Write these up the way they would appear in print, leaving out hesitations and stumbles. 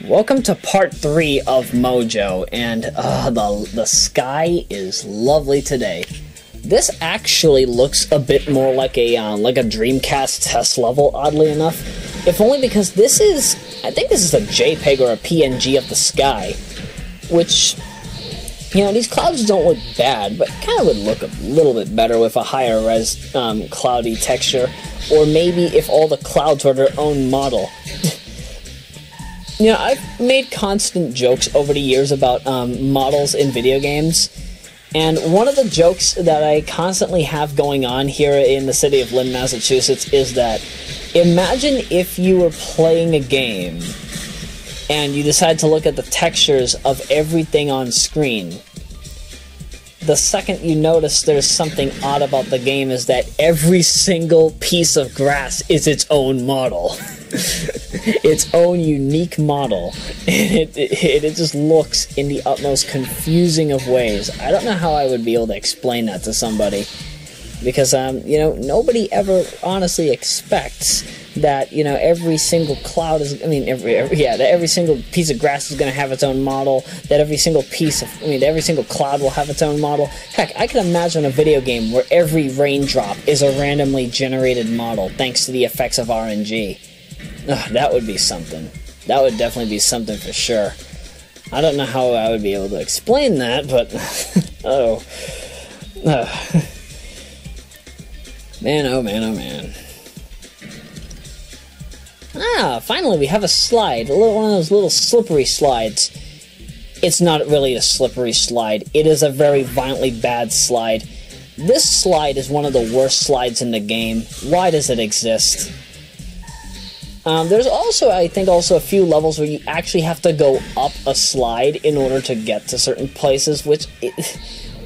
Welcome to part 3 of Mojo, and the sky is lovely today. This actually looks a bit more like a Dreamcast test level, oddly enough. If only because I think this is a JPEG or a PNG of the sky, which, you know, these clouds don't look bad, but kind of would look a little bit better with a higher res cloudy texture, or maybe if all the clouds were their own model. You know, I've made constant jokes over the years about models in video games, and one of the jokes that I constantly have going on here in the city of Lynn, Massachusetts is that imagine if you were playing a game and you decide to look at the textures of everything on screen. The second you notice there's something odd about the game is that every single piece of grass is its own model. Its own unique model, and it just looks in the utmost confusing of ways. I don't know how I would be able to explain that to somebody, because you know, nobody ever honestly expects that, you know, every single cloud is, that every single piece of grass is going to have its own model, that every single every single cloud will have its own model. Heck, I can imagine a video game where every raindrop is a randomly generated model thanks to the effects of RNG. That would be something. That would definitely be something for sure. I don't know how I would be able to explain that, but man, oh man, oh man. Finally we have a slide, one of those little slippery slides. It's not really a slippery slide. It is a very violently bad slide. This slide is one of the worst slides in the game. Why does it exist? There's also, I think, a few levels where you actually have to go up a slide in order to get to certain places,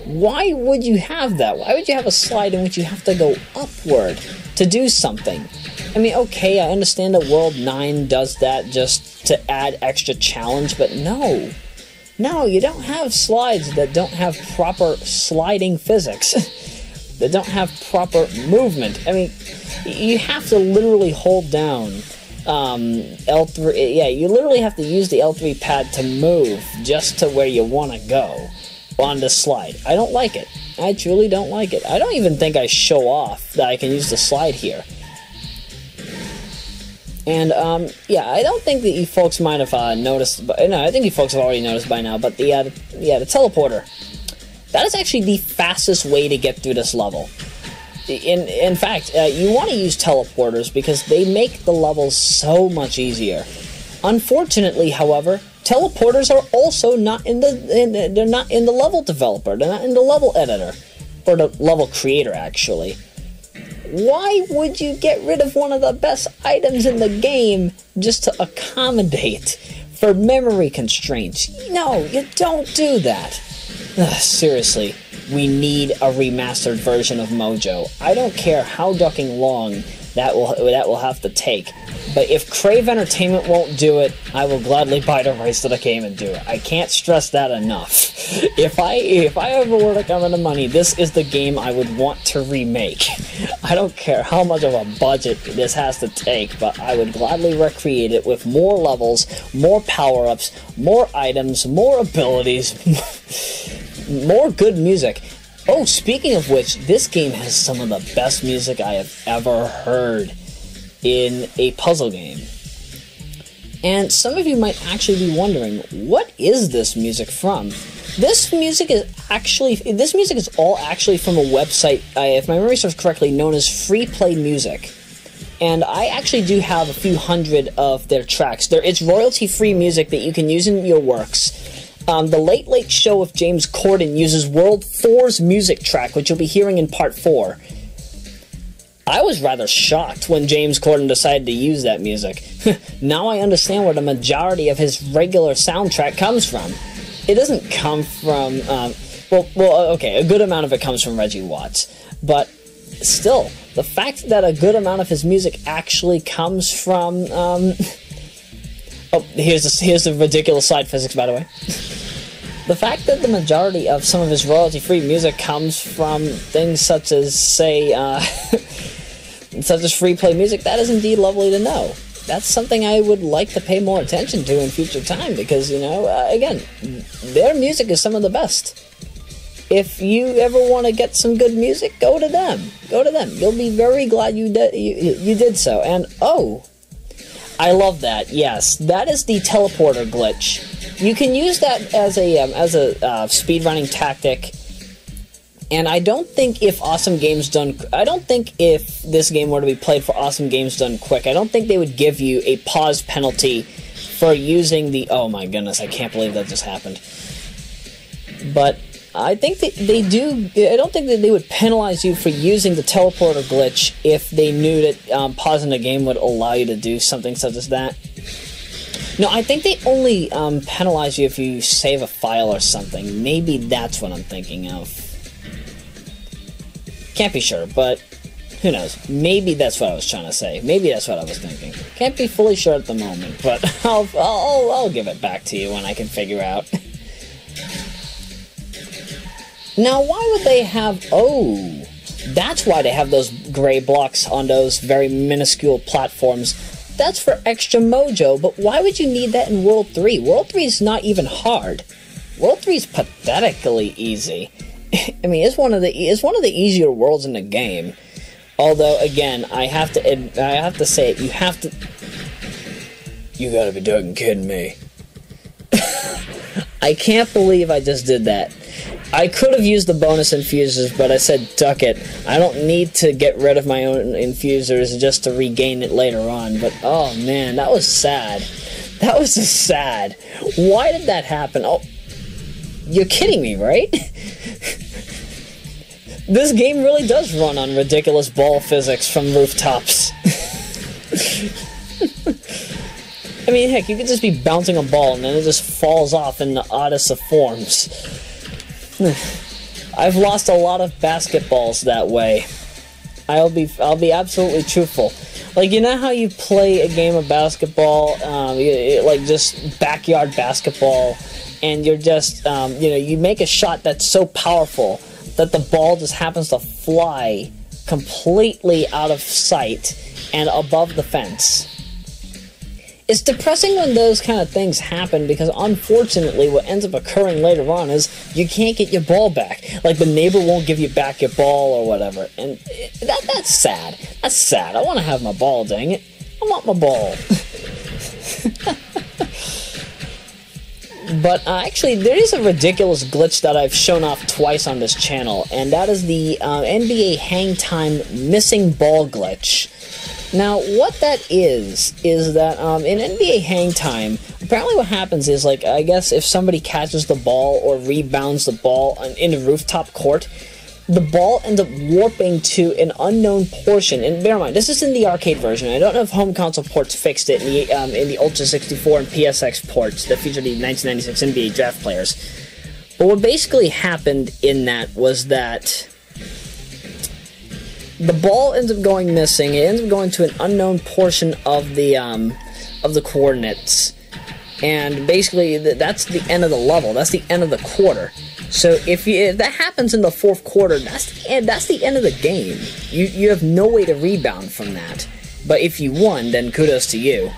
why would you have that? Why would you have a slide in which you have to go upward to do something? I mean, okay, I understand that World 9 does that just to add extra challenge, but no. No, you don't have slides that don't have proper sliding physics. That don't have proper movement. I mean, you have to literally hold down L3, yeah, you literally have to use the L3 pad to move just to where you want to go on the slide. I don't like it. I truly don't like it. I don't even think I show off that I can use the slide here. And, yeah, I don't think that you folks might have noticed, but, no, I think you folks have already noticed by now, but the teleporter, that is actually the fastest way to get through this level. In fact, you want to use teleporters because they make the levels so much easier. Unfortunately, however, teleporters are also not they're not in the level developer. They're not in the level editor, or the level creator, actually. Why would you get rid of one of the best items in the game just to accommodate for memory constraints? No, you don't do that. Seriously. We need a remastered version of Mojo. I don't care how ducking long that will have to take, but if Crave Entertainment won't do it, I will gladly buy the rights to the game and do it. I can't stress that enough. If I ever were to come into money, this is the game I would want to remake. I don't care how much of a budget this has to take, but I would gladly recreate it with more levels, more power-ups, more items, more abilities, more good music. Oh, speaking of which, this game has some of the best music I have ever heard in a puzzle game. And some of you might actually be wondering, what is this music from? This music is all actually from a website, if my memory serves correctly, known as Free Play Music. And I actually do have a few hundred of their tracks. It's royalty-free music that you can use in your works. The Late Late Show with James Corden uses World 4's music track, which you'll be hearing in Part 4. I was rather shocked when James Corden decided to use that music. Now I understand where the majority of his regular soundtrack comes from. It doesn't come from, okay, a good amount of it comes from Reggie Watts, but still, the fact that a good amount of his music actually comes from, here's the ridiculous side physics, by the way. The fact that the majority of some of his royalty-free music comes from things such as, say, such as Free Play Music, that is indeed lovely to know. that's something I would like to pay more attention to in future time, because, you know, again, their music is some of the best. If you ever want to get some good music, go to them. Go to them. You'll be very glad you did so. And, oh, I love that. Yes, that is the teleporter glitch. You can use that as a speedrunning tactic. And I don't think if this game were to be played for Awesome Games Done Quick, I don't think they would give you a pause penalty for using the... Oh my goodness, I can't believe that just happened. But I think they do... I don't think that they would penalize you for using the teleporter glitch if they knew that pausing the game would allow you to do something such as that. No, I think they only penalize you if you save a file or something. Maybe that's what I'm thinking of. Can't be sure, but who knows? Maybe that's what I was trying to say. Maybe that's what I was thinking. Can't be fully sure at the moment, but I'll give it back to you when I can figure out. Now, why would they have... Oh, that's why they have those gray blocks on those very minuscule platforms. That's for extra mojo, but why would you need that in World 3? World 3 is not even hard. World 3 is pathetically easy. I mean, it's one of the easier worlds in the game. Although, again, I have to say it. You gotta be fucking kidding me. I can't believe I just did that. I could have used the bonus infusers, but I said, duck it. I don't need to get rid of my own infusers just to regain it later on. But, oh man, that was sad. That was just sad. Why did that happen? Oh, you're kidding me, right? This game really does run on ridiculous ball physics from rooftops. I mean, heck, you could just be bouncing a ball and then it just falls off in the oddest of forms. I've lost a lot of basketballs that way. I'll be absolutely truthful. Like, you know how you play a game of basketball, like just backyard basketball, and you're just, you make a shot that's so powerful that the ball just happens to fly completely out of sight and above the fence. It's depressing when those kind of things happen, because unfortunately what ends up occurring later on is you can't get your ball back. Like, the neighbor won't give you back your ball or whatever. And that's sad. That's sad. I want to have my ball, dang it. I want my ball. But actually, there is a ridiculous glitch that I've shown off twice on this channel, and that is the NBA Hang Time Missing Ball glitch. Now, what that is that in NBA Hang Time, apparently what happens is, like, I guess if somebody catches the ball or rebounds the ball in the rooftop court, the ball ends up warping to an unknown portion. And bear in mind, this is in the arcade version. I don't know if home console ports fixed it in the Ultra 64 and PSX ports that featured the 1996 NBA draft players. But what basically happened in that was that the ball ends up going missing. It ends up going to an unknown portion of the coordinates, and basically that's the end of the level. That's the end of the quarter. So if that happens in the fourth quarter, that's the end of the game. You have no way to rebound from that. But if you won, then kudos to you.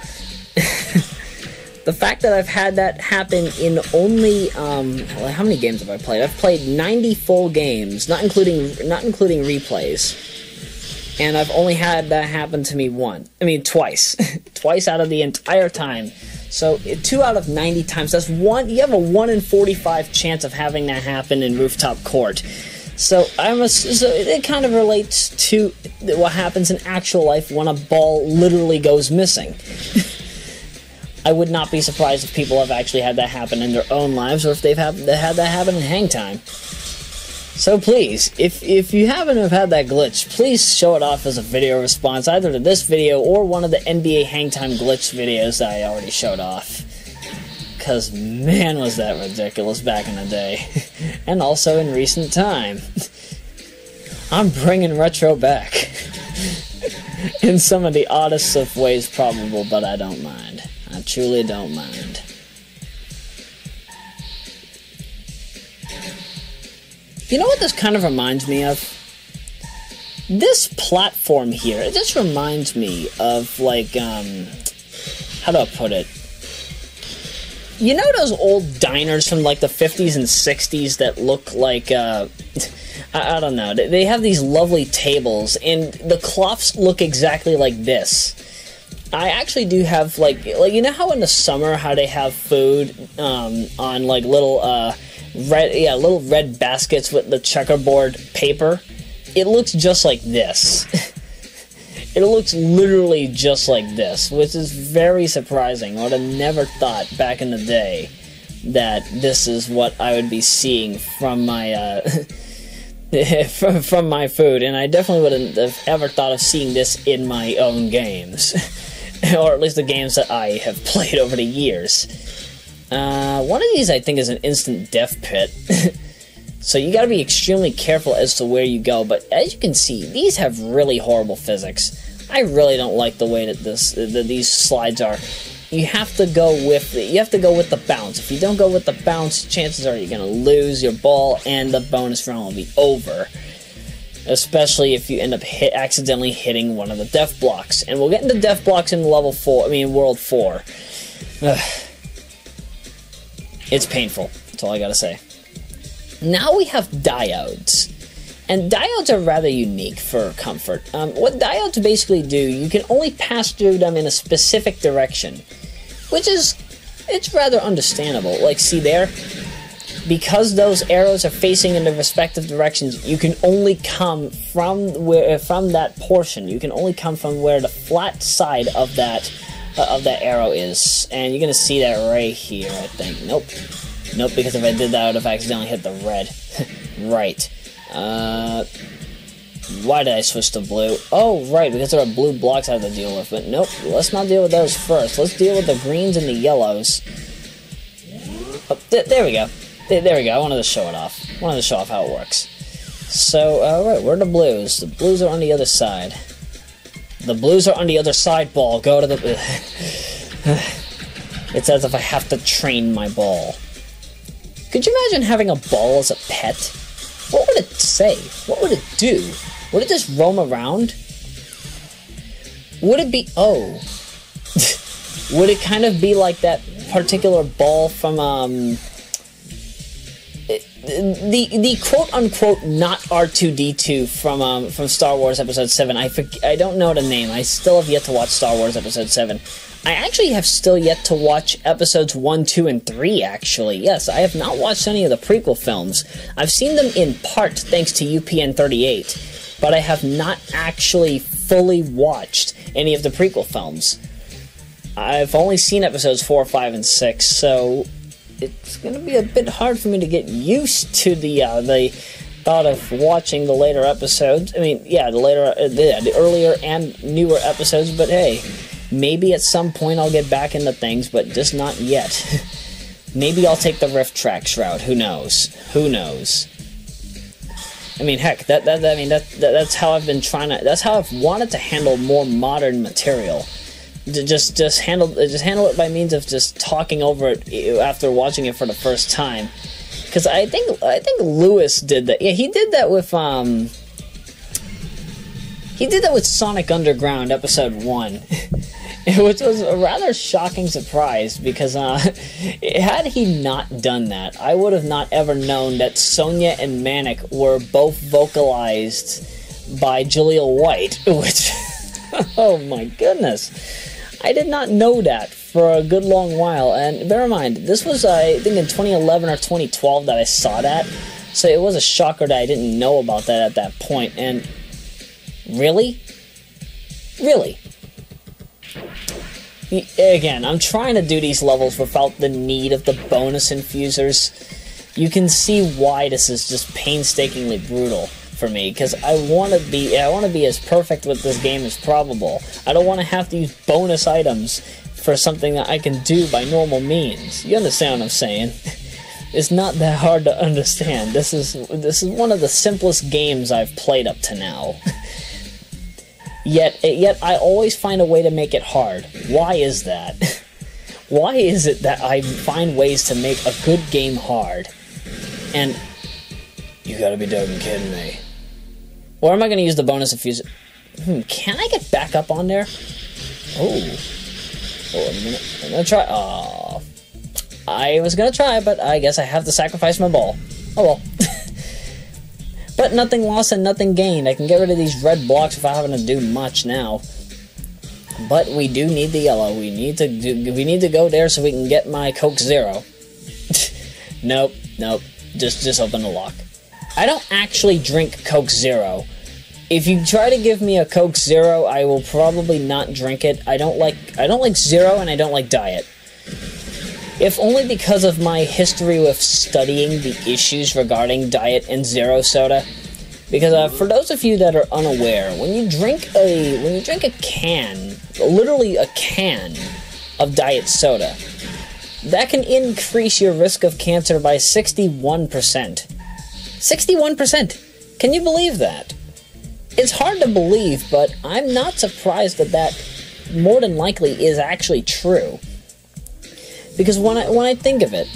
The fact that I've had that happen in only how many games have I played? I've played 90 full games, not including replays. And I've only had that happen to me twice. Twice out of the entire time. So 2 out of 90 times. That's one. You have a 1 in 45 chance of having that happen in rooftop court. So it kind of relates to what happens in actual life when a ball literally goes missing. I would not be surprised if people have actually had that happen in their own lives, or if they've had that happen in hang time. So please, if you happen to have had that glitch, please show it off as a video response, either to this video or one of the NBA Hangtime glitch videos that I already showed off. Because, man, was that ridiculous back in the day. And also in recent time. I'm bringing retro back. In some of the oddest of ways probable, but I don't mind. I truly don't mind. You know what this kind of reminds me of? This platform here, it just reminds me of, like, how do I put it? You know those old diners from like the 50s and 60s that look like, I don't know, they have these lovely tables, and the cloths look exactly like this. I actually do have, like you know how in the summer, how they have food, on, like, little red baskets with the checkerboard paper? It looks just like this. It looks literally just like this, which is very surprising. I would have never thought back in the day that this is what I would be seeing from my, from my food, and I definitely wouldn't have ever thought of seeing this in my own games. Or at least the games that I have played over the years. One of these I think is an instant death pit. So you gotta be extremely careful as to where you go, but as you can see, these have really horrible physics. I really don't like the way that these slides are. You have to go with the bounce. If you don't go with the bounce, chances are you're gonna lose your ball and the bonus round will be over. Especially if you end up accidentally hitting one of the death blocks. And we'll get into death blocks in World 4. It's painful. That's all I gotta say. Now we have diodes. And diodes are rather unique for comfort. What diodes basically do, you can only pass through them in a specific direction. Which is, it's rather understandable. Like, see there? Because those arrows are facing in their respective directions, you can only come from that portion. You can only come from where the flat side of that arrow is, and you're gonna see that right here. I think. Nope, because if I did that, I would have accidentally hit the red. Right. Why did I switch to blue? Oh, right, because there are blue blocks I have to deal with. But nope, let's not deal with those first. Let's deal with the greens and the yellows. Oh, there we go. There we go. I wanted to show it off. I wanted to show off how it works. So, alright, where are the blues? The blues are on the other side. The blues are on the other side, ball. Go to the... It's as if I have to train my ball. Could you imagine having a ball as a pet? What would it say? What would it do? Would it just roam around? Would it be... Oh. Would it kind of be like that particular ball from, the quote-unquote not R2-D2 from Star Wars Episode 7. I don't know the name. I still have yet to watch Star Wars Episode 7. I actually have still yet to watch Episodes 1, 2, and 3, actually. Yes, I have not watched any of the prequel films. I've seen them in part thanks to UPN 38, but I have not actually fully watched any of the prequel films. I've only seen Episodes 4, 5, and 6, so... it's going to be a bit hard for me to get used to the thought of watching the later episodes. I mean, yeah, the earlier and newer episodes, but hey, maybe at some point I'll get back into things, but just not yet. Maybe I'll take the riff tracks route. Who knows? Who knows? I mean, heck, that's how I've been trying to. That's how I've wanted to handle more modern material. Just handle it by means of just talking over it after watching it for the first time, because I think Lewis did that. Yeah, he did that with Sonic Underground Episode 1, which was a rather shocking surprise, because had he not done that, I would have not ever known that Sonia and Manic were both vocalized by Jaleel White, which oh my goodness. I did not know that for a good long while, and bear in mind, this was, I think, in 2011 or 2012 that I saw that, so it was a shocker that I didn't know about that at that point, and really? Really? Again, I'm trying to do these levels without the need of the bonus infusers. You can see why this is just painstakingly brutal for me, because I want to be as perfect with this game as probable. I don't want to have to use bonus items for something that I can do by normal means. You understand what I'm saying? It's not that hard to understand. This is one of the simplest games I've played up to now. Yet I always find a way to make it hard. Why is that? Why is it that I find ways to make a good game hard? And you gotta be done kidding me. Or am I going to use the bonus infuser? Can I get back up on there? Oh. Wait a minute. I'm gonna try. Oh, I was gonna try, but I guess I have to sacrifice my ball. Oh well. But nothing lost and nothing gained. I can get rid of these red blocks without having to do much now. But we do need the yellow. We need to go there so we can get my Coke Zero. Nope. Just open the lock. I don't actually drink Coke Zero. If you try to give me a Coke Zero, I will probably not drink it. I don't like Zero and I don't like Diet. If only because of my history with studying the issues regarding Diet and Zero soda. Because for those of you that are unaware, when you drink a can, literally a can of Diet soda, that can increase your risk of cancer by 61%. 61%! Can you believe that? It's hard to believe, but I'm not surprised that more than likely is actually true. Because when I think of it,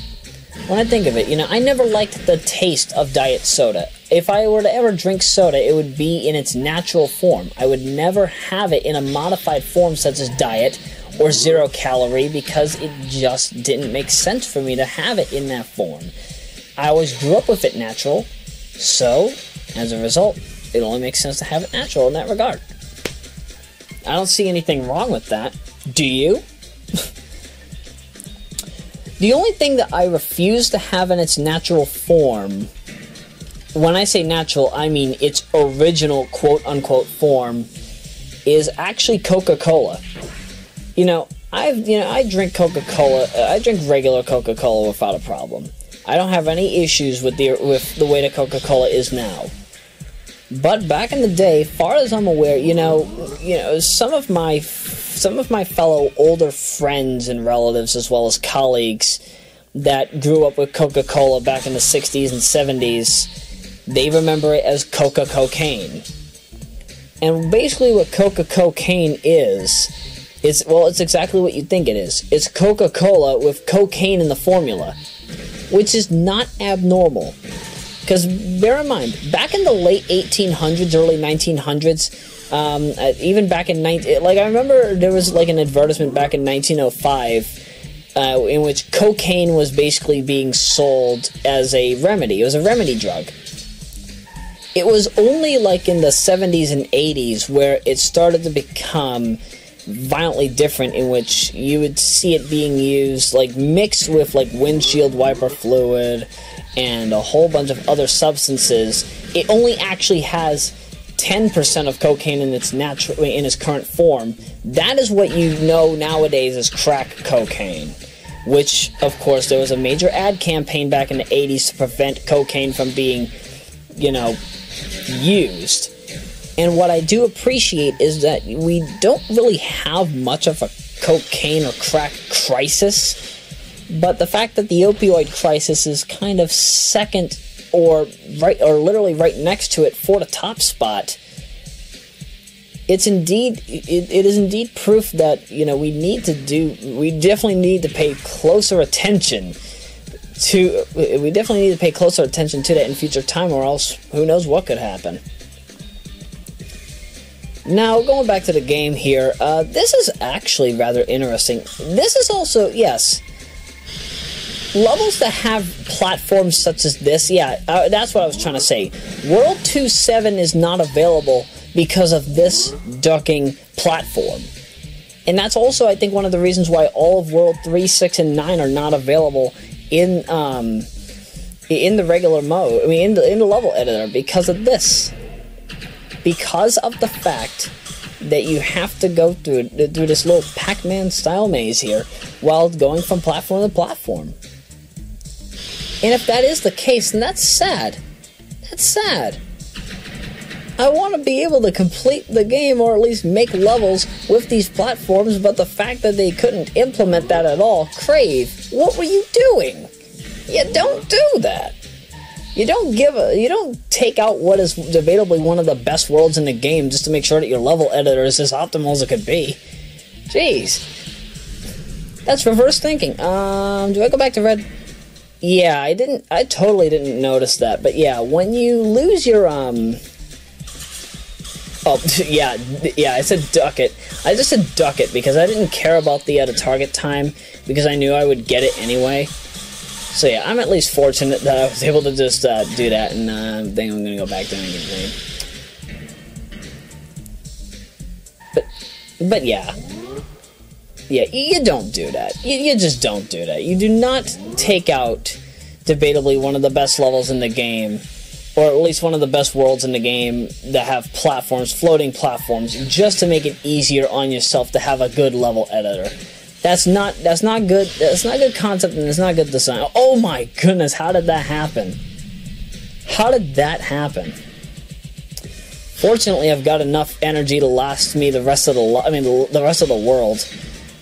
you know, I never liked the taste of Diet soda. If I were to ever drink soda, it would be in its natural form. I would never have it in a modified form such as Diet or 0 calorie because it just didn't make sense for me to have it in that form. I always grew up with it natural, so as a result, it only makes sense to have it natural in that regard. I don't see anything wrong with that. Do you? The only thing that I refuse to have in its natural form, when I say natural, I mean its original quote-unquote form, is actually Coca-Cola. You know, I drink Coca-Cola. I drink regular Coca-Cola without a problem. I don't have any issues with the way that Coca-Cola is now. But back in the day, far as I'm aware, you know, some of my fellow older friends and relatives, as well as colleagues that grew up with Coca-Cola back in the 60s and 70s, they remember it as Coca-Cocaine. And basically what Coca-Cocaine is, it's exactly what you think it is. It's Coca-Cola with cocaine in the formula, which is not abnormal. Because bear in mind, back in the late 1800s, early 1900s, even back in I remember there was like an advertisement back in 1905 in which cocaine was basically being sold as a remedy. It was a remedy drug. It was only like in the 70s and 80s where it started to become violently different, in which you would see it being used like mixed with like windshield wiper fluid and a whole bunch of other substances. It only actually has 10% of cocaine in its current form. That is what you know nowadays as crack cocaine, which of course there was a major ad campaign back in the 80s to prevent cocaine from being, you know, used. And what I do appreciate is that we don't really have much of a cocaine or crack crisis, but the fact that the opioid crisis is kind of second or literally right next to it for the top spot, it is indeed proof that, you know, we definitely need to pay closer attention to that in future time, or else who knows what could happen. Now, going back to the game here, this is actually rather interesting. This is also, yes, levels that have platforms such as this, that's what I was trying to say. World 2.7 is not available because of this ducking platform. And that's also, I think, one of the reasons why all of World 3, 6, and 9 are not available in the regular mode, in the level editor, because of this. Because of the fact that you have to go through this little Pac-Man style maze here while going from platform to platform. And if that is the case, then that's sad. That's sad. I want to be able to complete the game, or at least make levels with these platforms, but the fact that they couldn't implement that at all, Crave, what were you doing? You don't do that. You don't take out what is debatably one of the best worlds in the game just to make sure that your level editor is as optimal as it could be. Jeez. That's reverse thinking. Do I go back to red? Yeah, I totally didn't notice that. But yeah, when you lose your, Oh, yeah, I said duck it. I just said duck it because I didn't care about the target time because I knew I would get it anyway. So yeah, I'm at least fortunate that I was able to just do that, and I think I'm gonna go back down and get paid. But yeah. Yeah, you don't do that. You just don't do that. You do not take out, debatably, one of the best levels in the game, or at least one of the best worlds in the game that have platforms, floating platforms, just to make it easier on yourself to have a good level editor. That's not good. That's not good concept, and it's not good design. Oh my goodness, how did that happen? How did that happen? Fortunately, I've got enough energy to last me the rest of the rest of the world.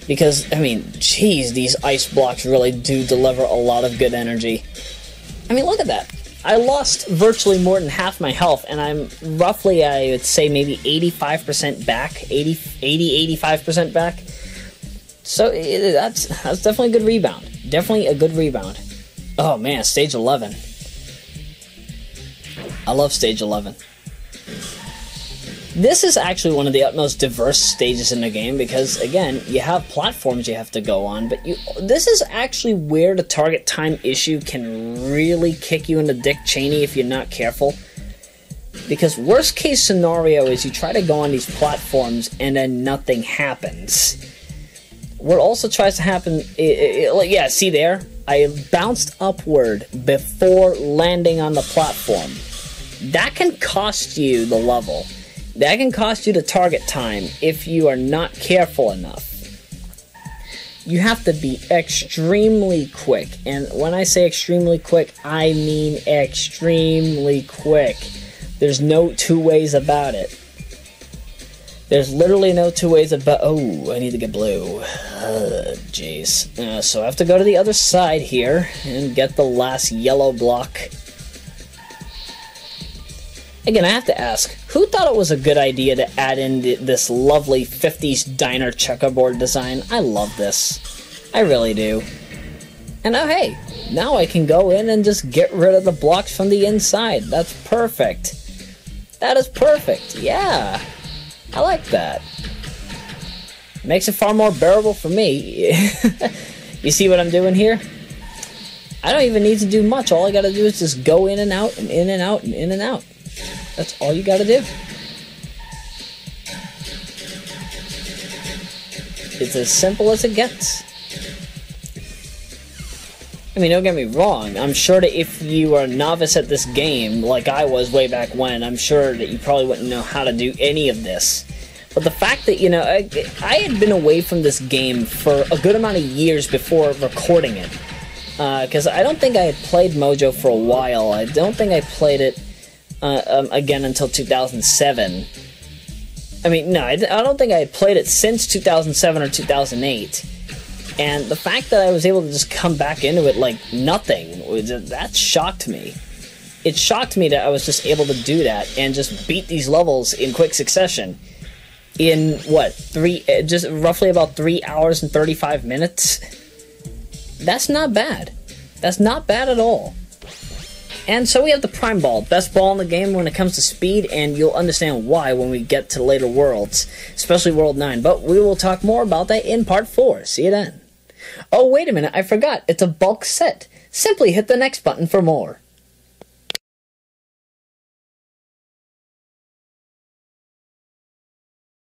Because, I mean, geez, these ice blocks really do deliver a lot of good energy. I mean, look at that. I lost virtually more than half my health, and I'm roughly, I would say, maybe 85% back. 85% back. So, that's definitely a good rebound. Definitely a good rebound. Oh, man, stage 11. I love stage 11. This is actually one of the utmost diverse stages in the game because, again, you have platforms you have to go on, but this is actually where the target time issue can really kick you in the dick, Cheney, if you're not careful. Because worst case scenario is you try to go on these platforms and then nothing happens. What also tries to happen, yeah, see there? I bounced upward before landing on the platform. That can cost you the level. That can cost you the target time if you are not careful enough. You have to be extremely quick. And when I say extremely quick, I mean extremely quick. There's no two ways about it. There's literally no two ways about... Oh, I need to get blue. Jeez. So I have to go to the other side here and get the last yellow block. Again, I have to ask, who thought it was a good idea to add in this lovely 50s diner checkerboard design? I love this. I really do. And oh hey, now I can go in and just get rid of the blocks from the inside. That's perfect. That is perfect, yeah. I like that. Makes it far more bearable for me. You see what I'm doing here? I don't even need to do much. All I gotta do is just go in and out, and in and out, and in and out. That's all you gotta do. It's as simple as it gets. I mean, don't get me wrong. I'm sure that if you are a novice at this game, like I was way back when, I'm sure that you probably wouldn't know how to do any of this. But the fact that, you know, I had been away from this game for a good amount of years before recording it. Because I don't think I had played Mojo for a while. I don't think I played it again until 2007. I mean, no, I don't think I had played it since 2007 or 2008. And the fact that I was able to just come back into it like nothing, that shocked me. It shocked me that I was just able to do that and just beat these levels in quick succession. In, what, just roughly about 3 hours and 35 minutes? That's not bad. That's not bad at all. And so we have the Prime Ball, best ball in the game when it comes to speed, and you'll understand why when we get to later worlds, especially World 9. But we will talk more about that in Part 4. See you then. Oh, wait a minute, I forgot. It's a bulk set. Simply hit the next button for more.